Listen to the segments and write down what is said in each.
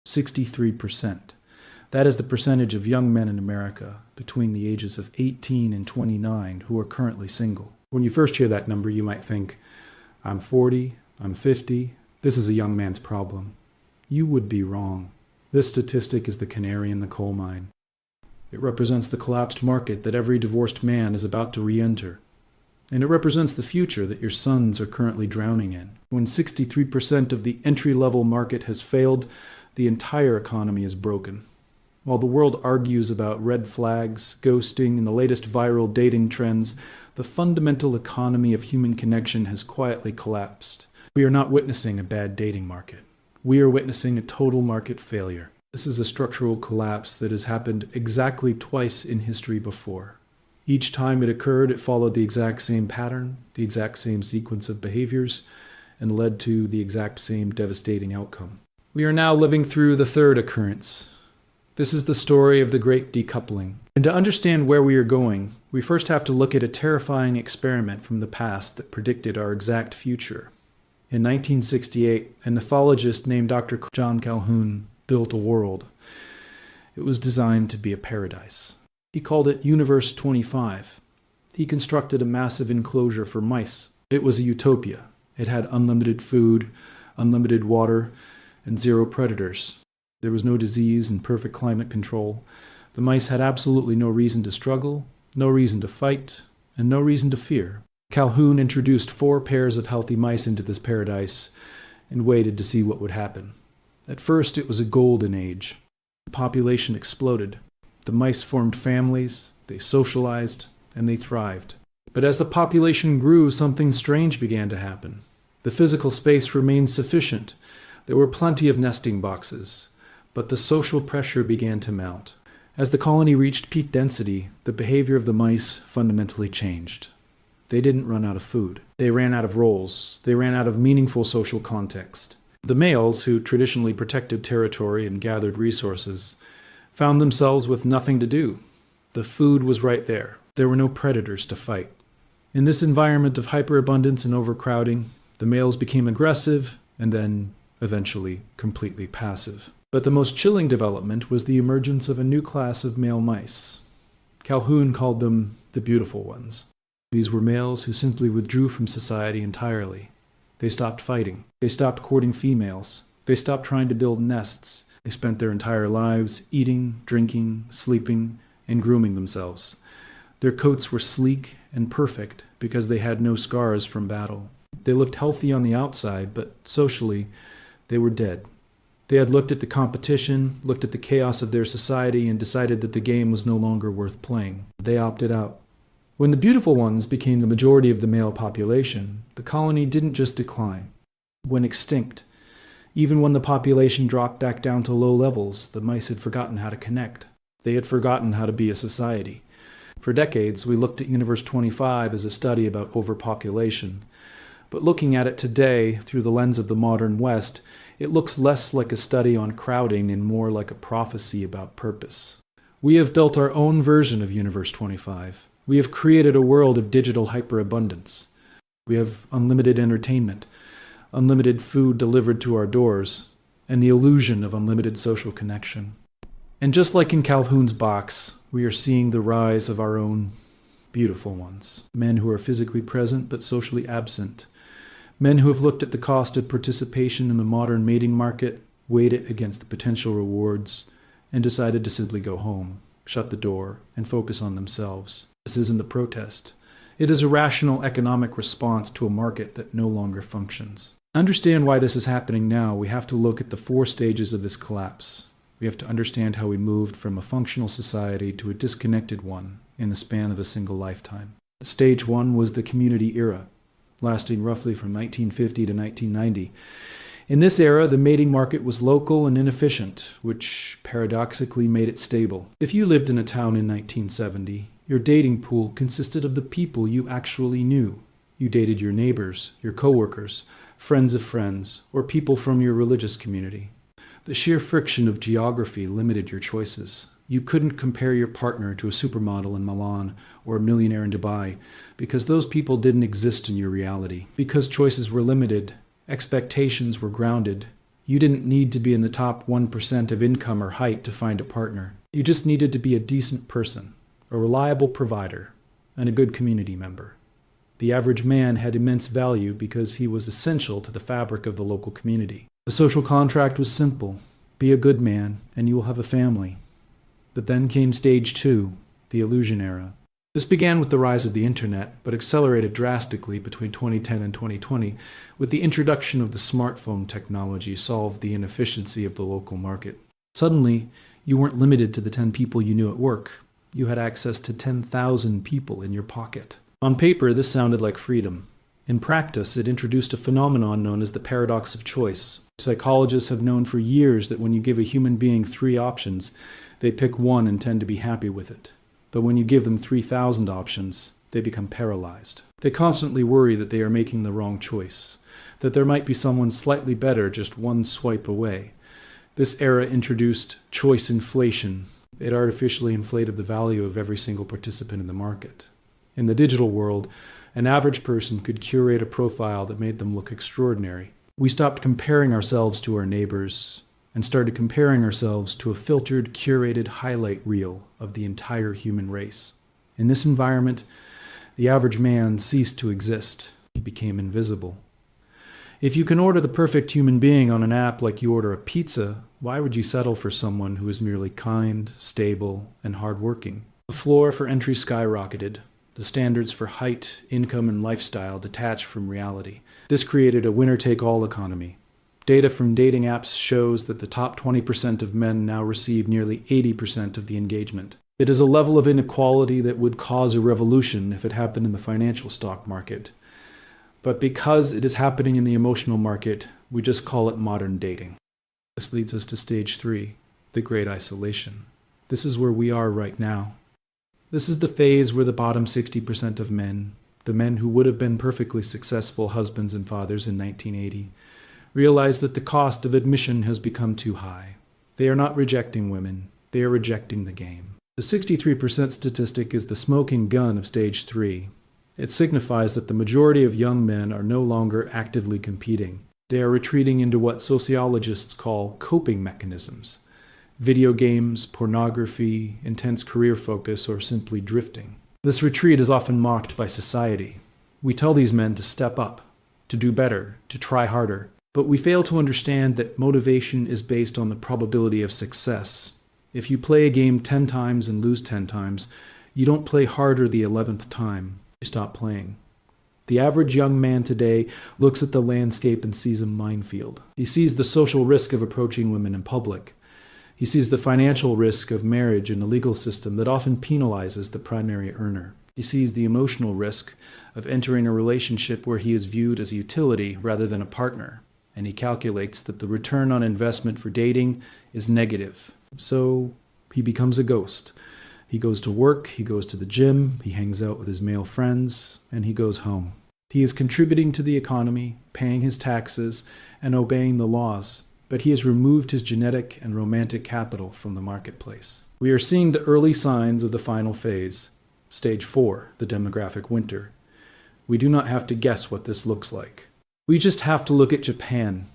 63%. That is the percentage of young men in America between the ages of 18 and 29 who are currently single. When you first hear that number, you might think, I'm 40, I'm 50, this is a young man's problem. You would be wrong. This statistic is the canary in the coal mine. It represents the collapsed market that every divorced man is about to re-enter. And it represents the future that your sons are currently drowning in. When 63% of the entry-level market has failed, the entire economy is broken. While the world argues about red flags, ghosting, and the latest viral dating trends, the fundamental economy of human connection has quietly collapsed. We are not witnessing a bad dating market. We are witnessing a total market failure. This is a structural collapse that has happened exactly twice in history before. Each time it occurred, it followed the exact same pattern, the exact same sequence of behaviors, and led to the exact same devastating outcome. We are now living through the third occurrence. This is the story of the great decoupling. And to understand where we are going, we first have to look at a terrifying experiment from the past that predicted our exact future. In 1968, a nephrologist named Dr. John Calhoun built a world. It was designed to be a paradise. He called it Universe 25. He constructed a massive enclosure for mice. It was a utopia. It had unlimited food, unlimited water, and zero predators. There was no disease and perfect climate control. The mice had absolutely no reason to struggle, no reason to fight, and no reason to fear. Calhoun introduced 4 pairs of healthy mice into this paradise and waited to see what would happen. At first, it was a golden age. The population exploded. The mice formed families, they socialized, and they thrived. But as the population grew, something strange began to happen. The physical space remained sufficient. There were plenty of nesting boxes. But the social pressure began to mount. As the colony reached peak density, the behavior of the mice fundamentally changed. They didn't run out of food. They ran out of roles. They ran out of meaningful social context. The males, who traditionally protected territory and gathered resources, found themselves with nothing to do. The food was right there. There were no predators to fight. In this environment of hyperabundance and overcrowding, the males became aggressive and then, eventually, completely passive. But the most chilling development was the emergence of a new class of male mice. Calhoun called them the beautiful ones. These were males who simply withdrew from society entirely. They stopped fighting. They stopped courting females. They stopped trying to build nests. They spent their entire lives eating, drinking, sleeping, and grooming themselves. Their coats were sleek and perfect because they had no scars from battle. They looked healthy on the outside, but socially, they were dead. They had looked at the competition, looked at the chaos of their society, and decided that the game was no longer worth playing. They opted out. When the beautiful ones became the majority of the male population, the colony didn't just decline. It went extinct. Even when the population dropped back down to low levels, the mice had forgotten how to connect. They had forgotten how to be a society. For decades, we looked at Universe 25 as a study about overpopulation. But looking at it today through the lens of the modern West, it looks less like a study on crowding and more like a prophecy about purpose. We have built our own version of Universe 25. We have created a world of digital hyperabundance. We have unlimited entertainment, unlimited food delivered to our doors, and the illusion of unlimited social connection. And just like in Calhoun's box, we are seeing the rise of our own beautiful ones. Men who are physically present but socially absent. Men who have looked at the cost of participation in the modern mating market, weighed it against the potential rewards, and decided to simply go home, shut the door, and focus on themselves. This isn't a protest. It is a rational economic response to a market that no longer functions. To understand why this is happening now, we have to look at the 4 stages of this collapse. We have to understand how we moved from a functional society to a disconnected one in the span of a single lifetime. Stage 1 was the community era, lasting roughly from 1950 to 1990. In this era, the mating market was local and inefficient, which paradoxically made it stable. If you lived in a town in 1970, your dating pool consisted of the people you actually knew. You dated your neighbors, your coworkers, friends of friends, or people from your religious community. The sheer friction of geography limited your choices. You couldn't compare your partner to a supermodel in Milan or a millionaire in Dubai because those people didn't exist in your reality. Because choices were limited, expectations were grounded, You didn't need to be in the top 1% of income or height to find a partner. You just needed to be a decent person, a reliable provider, and a good community member. The average man had immense value because he was essential to the fabric of the local community. The social contract was simple. Be a good man, and you will have a family. But then came stage 2, the illusion era. This began with the rise of the internet, but accelerated drastically between 2010 and 2020 with the introduction of the smartphone technology solved the inefficiency of the local market. Suddenly, you weren't limited to the 10 people you knew at work. You had access to 10,000 people in your pocket. On paper, this sounded like freedom. In practice, it introduced a phenomenon known as the paradox of choice. Psychologists have known for years that when you give a human being 3 options, they pick one and tend to be happy with it. But when you give them 3,000 options, they become paralyzed. They constantly worry that they are making the wrong choice, that there might be someone slightly better just one swipe away. This era introduced choice inflation. It artificially inflated the value of every single participant in the market. In the digital world, an average person could curate a profile that made them look extraordinary. We stopped comparing ourselves to our neighbors and started comparing ourselves to a filtered, curated highlight reel of the entire human race. In this environment, the average man ceased to exist. He became invisible. If you can order the perfect human being on an app like you order a pizza, why would you settle for someone who is merely kind, stable, and hardworking? The floor for entry skyrocketed. The standards for height, income, and lifestyle detached from reality. This created a winner-take-all economy. Data from dating apps shows that the top 20% of men now receive nearly 80% of the engagement. It is a level of inequality that would cause a revolution if it happened in the financial stock market. But because it is happening in the emotional market, we just call it modern dating. This leads us to stage 3, the Great Isolation. This is where we are right now. This is the phase where the bottom 60% of men, the men who would have been perfectly successful husbands and fathers in 1980, realize that the cost of admission has become too high. They are not rejecting women, they are rejecting the game. The 63% statistic is the smoking gun of stage 3. It signifies that the majority of young men are no longer actively competing. They are retreating into what sociologists call coping mechanisms. Video games, pornography, intense career focus, or simply drifting. This retreat is often mocked by society. We tell these men to step up, to do better, to try harder. But we fail to understand that motivation is based on the probability of success. If you play a game 10 times and lose 10 times, you don't play harder the 11th time. You stop playing. The average young man today looks at the landscape and sees a minefield. He sees the social risk of approaching women in public. He sees the financial risk of marriage in a legal system that often penalizes the primary earner. He sees the emotional risk of entering a relationship where he is viewed as a utility rather than a partner. And he calculates that the return on investment for dating is negative. So he becomes a ghost. He goes to work, he goes to the gym, he hangs out with his male friends, and he goes home. He is contributing to the economy, paying his taxes, and obeying the laws. But he has removed his genetic and romantic capital from the marketplace. We are seeing the early signs of the final phase, stage 4, the demographic winter. We do not have to guess what this looks like. We just have to look at Japan.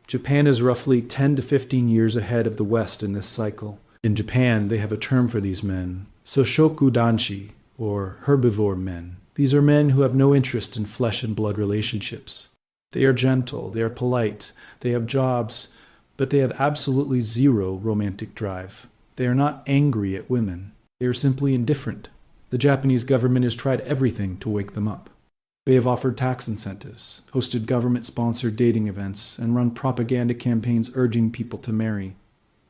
Japan is roughly 10 to 15 years ahead of the West in this cycle. In Japan, they have a term for these men, Soshoku Danshi, or herbivore men. These are men who have no interest in flesh and blood relationships. They are gentle, they are polite, they have jobs, but they have absolutely zero romantic drive. They are not angry at women. They are simply indifferent. The Japanese government has tried everything to wake them up. They have offered tax incentives, hosted government-sponsored dating events, and run propaganda campaigns urging people to marry.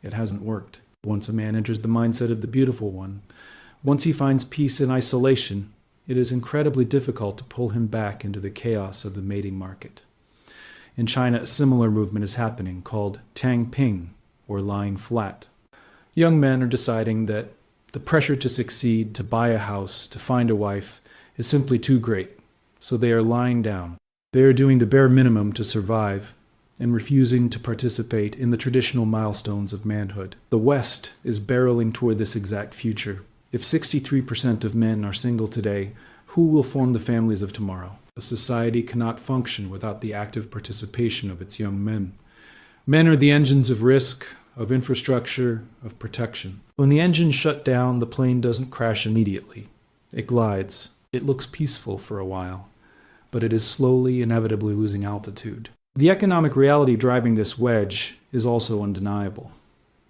It hasn't worked. Once a man enters the mindset of the beautiful one, once he finds peace in isolation, it is incredibly difficult to pull him back into the chaos of the mating market. In China, a similar movement is happening called Tang Ping, or lying flat. Young men are deciding that the pressure to succeed, to buy a house, to find a wife, is simply too great, so they are lying down. They are doing the bare minimum to survive and refusing to participate in the traditional milestones of manhood. The West is barreling toward this exact future. If 63% of men are single today, who will form the families of tomorrow? A society cannot function without the active participation of its young men. Men are the engines of risk, of infrastructure, of protection. When the engines shut down, the plane doesn't crash immediately. It glides. It looks peaceful for a while, but it is slowly, inevitably losing altitude. The economic reality driving this wedge is also undeniable.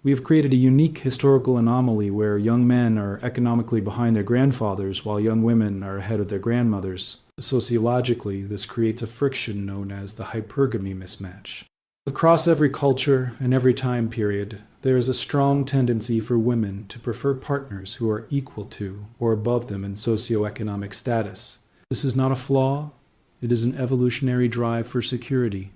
We have created a unique historical anomaly where young men are economically behind their grandfathers while young women are ahead of their grandmothers. Sociologically, this creates a friction known as the hypergamy mismatch. Across every culture and every time period, there is a strong tendency for women to prefer partners who are equal to or above them in socioeconomic status. This is not a flaw, it is an evolutionary drive for security.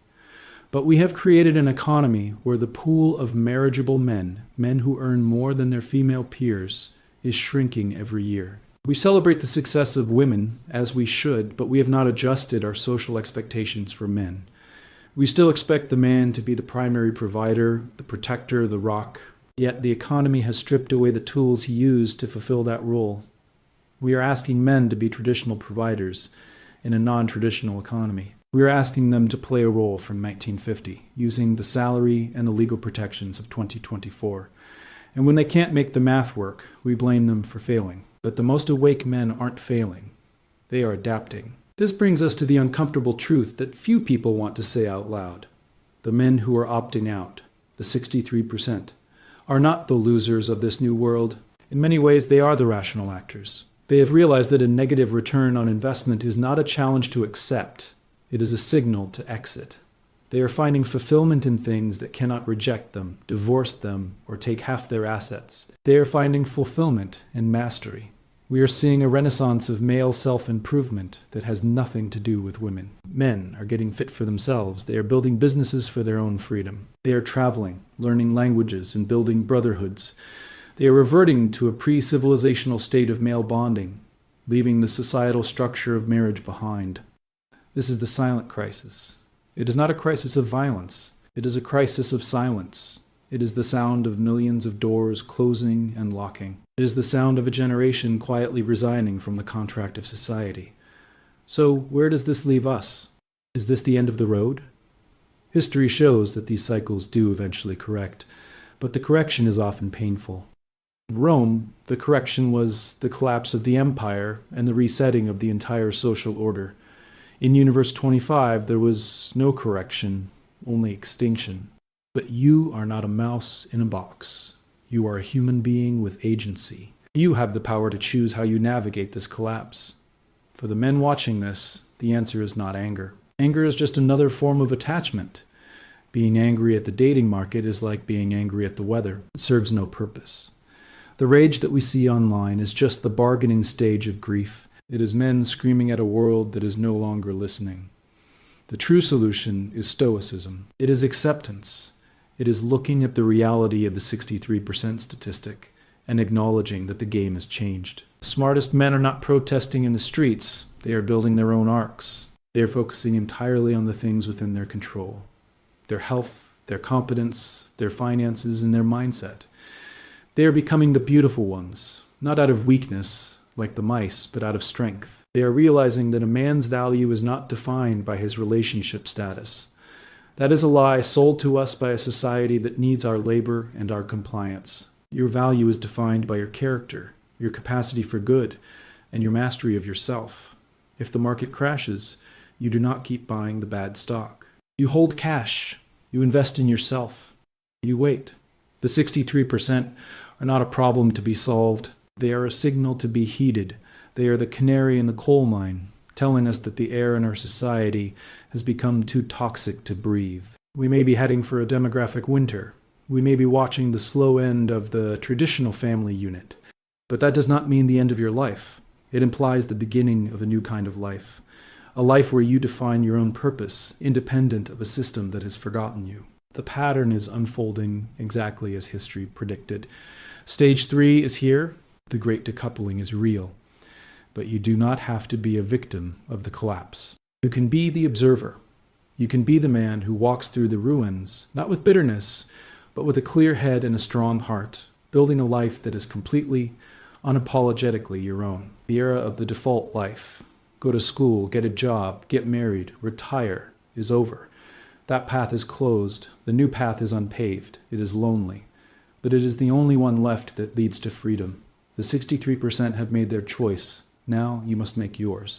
But we have created an economy where the pool of marriageable men who earn more than their female peers, is shrinking every year. We celebrate the success of women, as we should, but we have not adjusted our social expectations for men. We still expect the man to be the primary provider, the protector, the rock, yet the economy has stripped away the tools he used to fulfill that role. We are asking men to be traditional providers in a non-traditional economy. We are asking them to play a role from 1950, using the salary and the legal protections of 2024. And when they can't make the math work, we blame them for failing. But the most awake men aren't failing. They are adapting. This brings us to the uncomfortable truth that few people want to say out loud. The men who are opting out, the 63%, are not the losers of this new world. In many ways, they are the rational actors. They have realized that a negative return on investment is not a challenge to accept. It is a signal to exit. They are finding fulfillment in things that cannot reject them, divorce them, or take half their assets. They are finding fulfillment in mastery. We are seeing a renaissance of male self-improvement that has nothing to do with women. Men are getting fit for themselves. They are building businesses for their own freedom. They are traveling, learning languages, and building brotherhoods. They are reverting to a pre-civilizational state of male bonding, leaving the societal structure of marriage behind. This is the silent crisis. It is not a crisis of violence. It is a crisis of silence. It is the sound of millions of doors closing and locking. It is the sound of a generation quietly resigning from the contract of society. So, where does this leave us? Is this the end of the road? History shows that these cycles do eventually correct, but the correction is often painful. In Rome, the correction was the collapse of the empire and the resetting of the entire social order. In Universe 25, there was no correction, only extinction. But you are not a mouse in a box. You are a human being with agency. You have the power to choose how you navigate this collapse. For the men watching this, the answer is not anger. Anger is just another form of attachment. Being angry at the dating market is like being angry at the weather. It serves no purpose. The rage that we see online is just the bargaining stage of grief. It is men screaming at a world that is no longer listening. The true solution is stoicism. It is acceptance. It is looking at the reality of the 63% statistic and acknowledging that the game has changed. The smartest men are not protesting in the streets. They are building their own arcs. They are focusing entirely on the things within their control. Their health, their competence, their finances, and their mindset. They are becoming the beautiful ones, not out of weakness, like the mice, but out of strength. They are realizing that a man's value is not defined by his relationship status. That is a lie sold to us by a society that needs our labor and our compliance. Your value is defined by your character, your capacity for good, and your mastery of yourself. If the market crashes, you do not keep buying the bad stock. You hold cash. You invest in yourself. You wait. The 63% are not a problem to be solved. They are a signal to be heeded. They are the canary in the coal mine, telling us that the air in our society has become too toxic to breathe. We may be heading for a demographic winter. We may be watching the slow end of the traditional family unit. But that does not mean the end of your life. It implies the beginning of a new kind of life. A life where you define your own purpose, independent of a system that has forgotten you. The pattern is unfolding exactly as history predicted. Stage 3 is here. The great decoupling is real. But you do not have to be a victim of the collapse. You can be the observer. You can be the man who walks through the ruins, not with bitterness, but with a clear head and a strong heart, building a life that is completely, unapologetically your own. The era of the default life, go to school, get a job, get married, retire, is over. That path is closed. The new path is unpaved. It is lonely. But it is the only one left that leads to freedom. The 63% have made their choice. Now you must make yours.